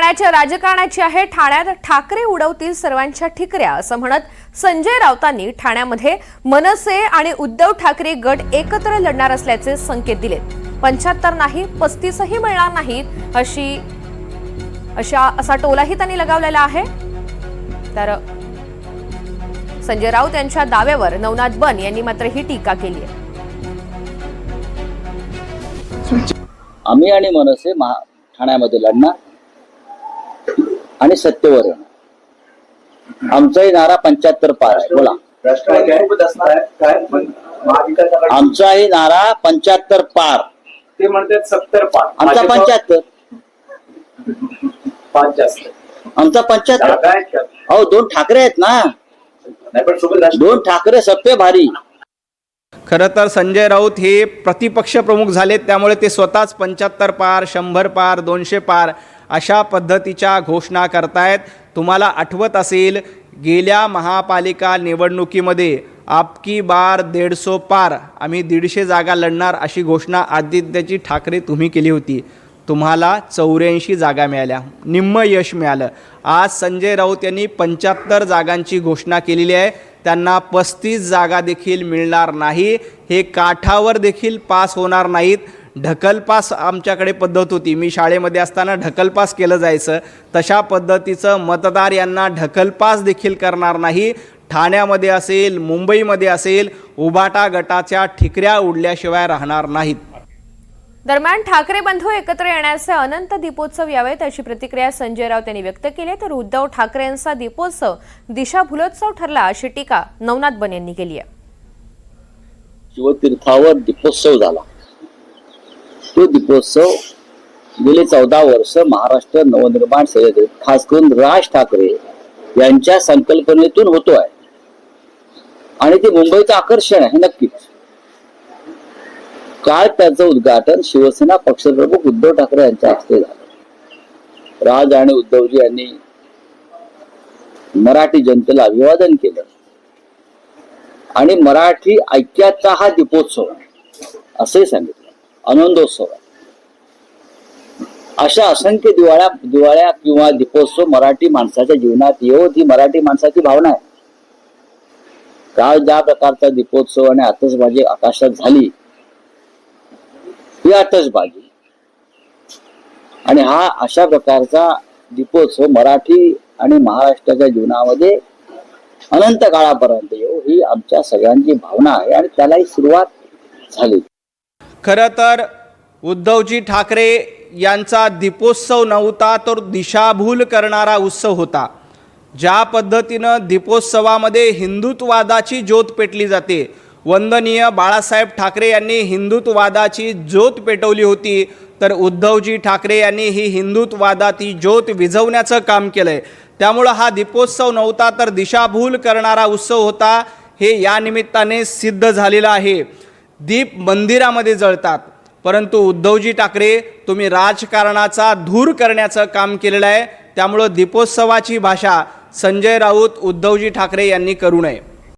ठाण्याच्या राजकारणाची आहे। ठाण्यात ठाकरे उडवतील सर्वांच्या ठिकऱ्या असं म्हणत संजय राऊतांनी ठाण्यामध्ये मनसे आणि उद्धव ठाकरे गट एकत्र लढणार असल्याचे संकेत दिलेत। 75 नाही 35ही मिळणार नाहीत असा टोलाही त्यांनी लगावलेला आहे। तर संजय राऊत यांच्या दाव्यावर नवनाथ बन यांनी मात्र ही टीका केली आहे। आम्ही आणि मनसे ठाण्यामध्ये लढणार आणि सत्तेवर येणार। आमचाही नारा 75 पार आहे। बोला आमचाही नारा 75 पार। ते म्हणतात 70 पार। आमचा 75 5 जास्त आमचा 75। अहो 2 ठाकरे आहेत ना, नाही पण सोबत 2 ठाकरे सप्पे भारी। खरं तर संजय राऊत हे प्रतिपक्ष प्रमुख झालेत, त्यामुळे ते स्वतःच 75 पार 100 पार 200 पार अशा पद्धतीच्या घोषणा करतायत। तुम्हाला आठवत असेल गेल्या महापालिका निवडणुकीमध्ये आपकी बार 150 पार, आम्ही 150 जागा लढणार अशी घोषणा आदित्य ठाकरे तुम्ही केली होती। तुम्हाला 84 जागा मिळाल्या, निम्म यश मिळालं। आज संजय राऊत यांनी 75 जागांची घोषणा केलेली आहे। त्यांना 35 जागा देखील मिळणार नाही, हे काठावर देखील पास होणार नाहीत। ढकलपास आमच्याकडे पद्धत होती, मी शाळेमध्ये असताना ढकलपास केलं जायचं, तशा पद्धतीचं मतदार यांना ढकलपास देखील करणार नाही। ठाण्यामध्ये असेल मुंबईमध्ये असेल उबाटा गटाच्या ठिकऱ्या उडल्याशिवाय राहणार नाहीत। दरम्यान ठाकरे बंधू एकत्र येण्याचे अनंत दीपोत्सव यावेत अशी प्रतिक्रिया संजय राऊत यांनी व्यक्त केली। तर उद्धव ठाकरे यांचा दीपोत्सव दिशाभूलोत्सव ठरला अशी टीका नवनाथ बन यांनी केली आहे। शिवतीर्थावर दीपोत्सव झाला। तो दीपोत्सव गेले 14 वर्ष महाराष्ट्र नवनिर्माण सेनेत खास करून राज ठाकरे यांच्या संकल्पनेतून होतो आहे आणि ते मुंबईचं आकर्षण आहे नक्कीच। काल त्याचं उद्घाटन शिवसेना पक्षप्रमुख उद्धव ठाकरे यांच्या हस्ते झालं। राज आणि उद्धवजी यांनी मराठी जनतेला अभिवादन केलं आणि मराठी ऐक्याचा हा दीपोत्सव असे सांगितलं, आनंदोत्सव आहे। अशा असंख्य दिवाळ्या किंवा दीपोत्सव मराठी माणसाच्या जीवनात येवो, ही मराठी माणसाची भावना आहे। काल ज्या प्रकारचा दीपोत्सव आणि आतषबाजी आकाशात झाली, ही आतषबाजी आणि हा अशा प्रकारचा दीपोत्सव मराठी आणि महाराष्ट्राच्या जीवनामध्ये अनंत काळापर्यंत येऊ, ही आमच्या सगळ्यांची भावना आहे आणि त्यालाही सुरुवात झाली। खरं तर उद्धवजी ठाकरे यांचा दीपोत्सव नव्हता, तर दिशाभूल करणारा उत्सव होता। ज्या पद्धतीनं दीपोत्सवामध्ये हिंदुत्ववादाची ज्योत पेटली जाते, वंदनीय बाळासाहेब ठाकरे यांनी हिंदुत्ववादाची ज्योत पेटवली होती, तर उद्धवजी ठाकरे यांनी ही हिंदुत्ववादाची ज्योत विझवण्याचं काम केलंय। त्यामुळं हा दीपोत्सव नव्हता, तर दिशाभूल करणारा उत्सव होता, हे या निमित्ताने सिद्ध झालेलं आहे। दीप मंदिरामध्ये जळतात, परंतु उद्धवजी ठाकरे तुम्ही राजकारणाचा धूर करण्याचं काम केलेलं आहे। त्यामुळं दीपोत्सवाची भाषा संजय राऊत उद्धवजी ठाकरे यांनी करू नये।